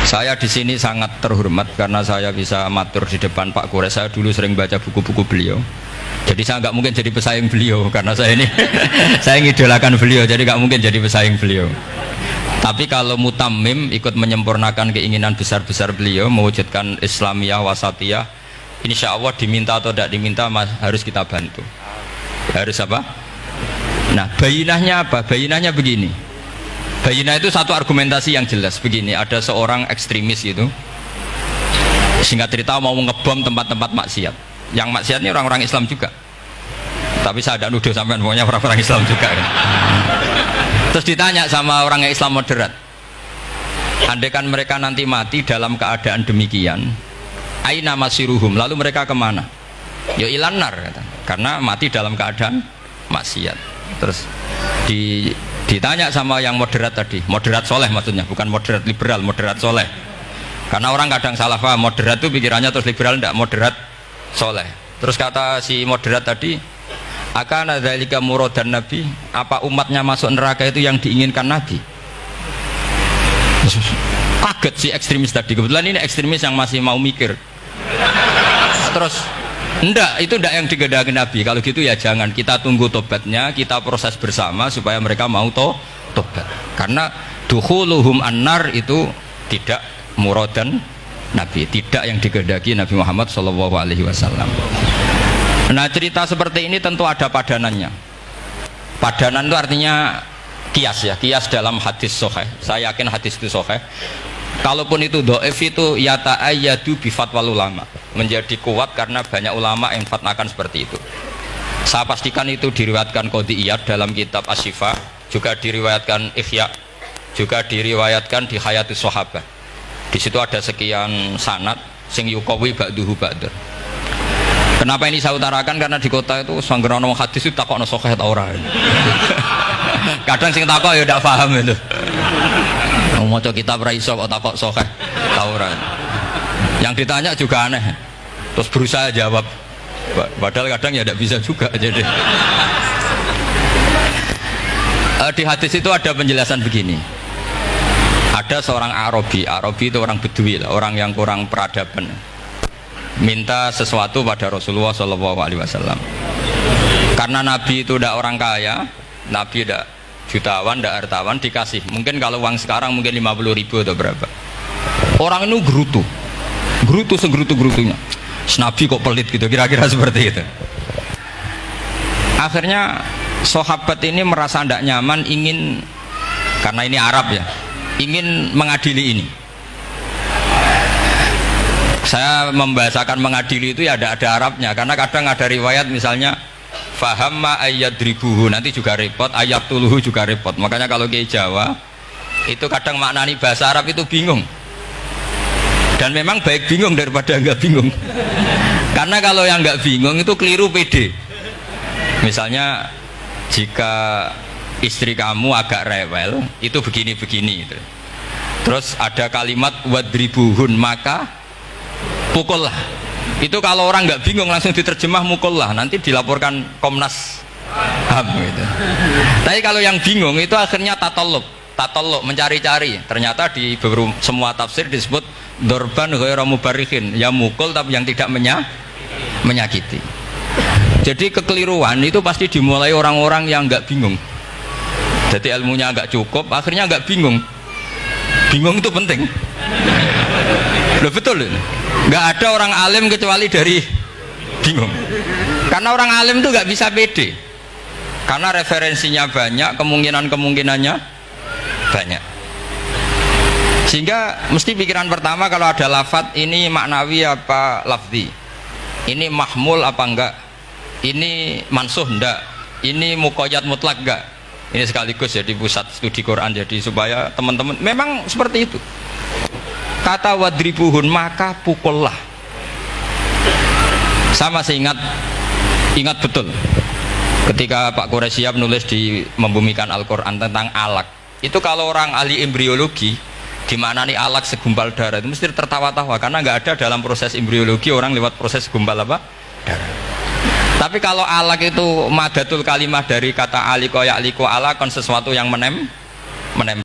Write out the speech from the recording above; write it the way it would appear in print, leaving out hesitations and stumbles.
Saya di sini sangat terhormat karena saya bisa matur di depan Pak Kures. Saya dulu sering baca buku-buku beliau. Jadi saya nggak mungkin jadi pesaing beliau karena saya ini saya ngidolakan beliau, jadi nggak mungkin jadi pesaing beliau. Tapi kalau mutammim ikut menyempurnakan keinginan besar-besar beliau mewujudkan Islamiyah wasatiyah, insya Allah diminta atau tidak diminta harus kita bantu. Harus apa? Nah, bayinahnya apa? Bayinahnya begini. Bayinah itu satu argumentasi yang jelas begini. Ada seorang ekstremis gitu, singkat cerita mau ngebom tempat-tempat maksiat. Yang maksiat ini orang-orang Islam juga. Tapi saya tidak nuduh sampai pokoknya orang-orang Islam juga kan. Terus ditanya sama orang yang Islam moderat, andaikan mereka nanti mati dalam keadaan demikian, aina masiruhum, lalu mereka kemana? Ya ilanar, karena mati dalam keadaan maksiat. Terus ditanya sama yang moderat tadi, moderat soleh maksudnya, bukan moderat liberal, moderat soleh. Karena orang kadang salah paham, moderat itu pikirannya terus liberal, tidak, moderat soleh. Terus kata si moderat tadi, akan ada lika muradan Nabi, apa umatnya masuk neraka itu yang diinginkan Nabi? Kaget si ekstremis tadi, kebetulan ini ekstremis yang masih mau mikir. Terus enggak, itu enggak yang digedaki Nabi. Kalau gitu ya jangan, kita tunggu tobatnya, kita proses bersama supaya mereka mau tobat. Karena dukhuluhum annar itu tidak muradan Nabi, tidak yang digedaki Nabi Muhammad SAW. Nah, cerita seperti ini tentu ada padanannya. Padanan itu artinya kias ya, kias dalam hadis sahih. Saya yakin hadis itu sahih. Kalaupun itu dhaif itu yata'ayyadu bi fatwal ulama, menjadi kuat karena banyak ulama yang fatwakan seperti itu. Saya pastikan itu diriwayatkan Qadhi Iyad dalam kitab Asy-Syifa, juga diriwayatkan Ihya, juga diriwayatkan di Hayatus Sahabah. Di situ ada sekian sanad sing yuqawi ba'duhu ba'dur. Kenapa ini saya utarakan? Karena di kota itu sanggerono hadis itu takokno sahih ta ora. Kadang sing takok ya ndak paham itu. Maca kitab ra iso kok takok sahih ta ora. Yang ditanya juga aneh. Terus berusaha jawab. Padahal kadang ya ndak bisa juga jadi. Di hadis itu ada penjelasan begini. Ada seorang Arabi itu orang Bedui lah, orang yang kurang peradaban, minta sesuatu pada Rasulullah SAW. Karena Nabi itu tidak orang kaya, Nabi tidak jutawan, tidak hartawan, dikasih. Mungkin kalau uang sekarang mungkin 50.000 atau berapa. Orang itu gerutu segrutu-gerutunya. Nabi kok pelit gitu, kira-kira seperti itu. Akhirnya sahabat ini merasa tidak nyaman, ingin, karena ini Arab ya, ingin mengadili ini. Saya membahasakan mengadili itu ya ada Arabnya, karena kadang ada riwayat misalnya fahamma ayyadribuhu, nanti juga repot, ayyatuluhu juga repot. Makanya kalau ke Jawa itu kadang maknani bahasa Arab itu bingung, dan memang baik bingung daripada enggak bingung. Karena kalau yang enggak bingung itu keliru pede. Misalnya jika istri kamu agak rewel itu begini-begini gitu. Terus ada kalimat wadribuhun, maka pukullah. Itu kalau orang nggak bingung langsung diterjemah mukullah, nanti dilaporkan Komnas HAM gitu. Tapi kalau yang bingung itu akhirnya tatallub mencari-cari. Ternyata di semua tafsir disebut dorban ghairu mubarrihin, ya mukul tapi yang tidak menyakiti. Jadi kekeliruan itu pasti dimulai orang-orang yang nggak bingung. Jadi ilmunya agak cukup, akhirnya agak bingung. Bingung itu penting. Loh, betul ini. Nggak ada orang alim kecuali dari bingung. Karena orang alim itu nggak bisa pede. Karena referensinya banyak, kemungkinannya banyak. Sehingga mesti pikiran pertama kalau ada lafadz ini maknawi apa lafzi. Ini mahmul apa enggak? Ini mansuh enggak? Ini muqayyad mutlak enggak? Ini sekaligus jadi pusat studi Quran, jadi supaya teman-teman memang seperti itu. Kata wadribuhun, maka pukullah. Saya masih ingat betul ketika Pak Quraisyab nulis di Membumikan Al-Quran tentang alak. Itu kalau orang ahli embriologi dimaknani alak segumpal darah itu mesti tertawa-tawa, karena nggak ada dalam proses embriologi orang lewat proses segumpal apa? Darah. Tapi kalau alak itu madatul kalimah dari kata aliko ya'liko alakon, sesuatu yang menempel.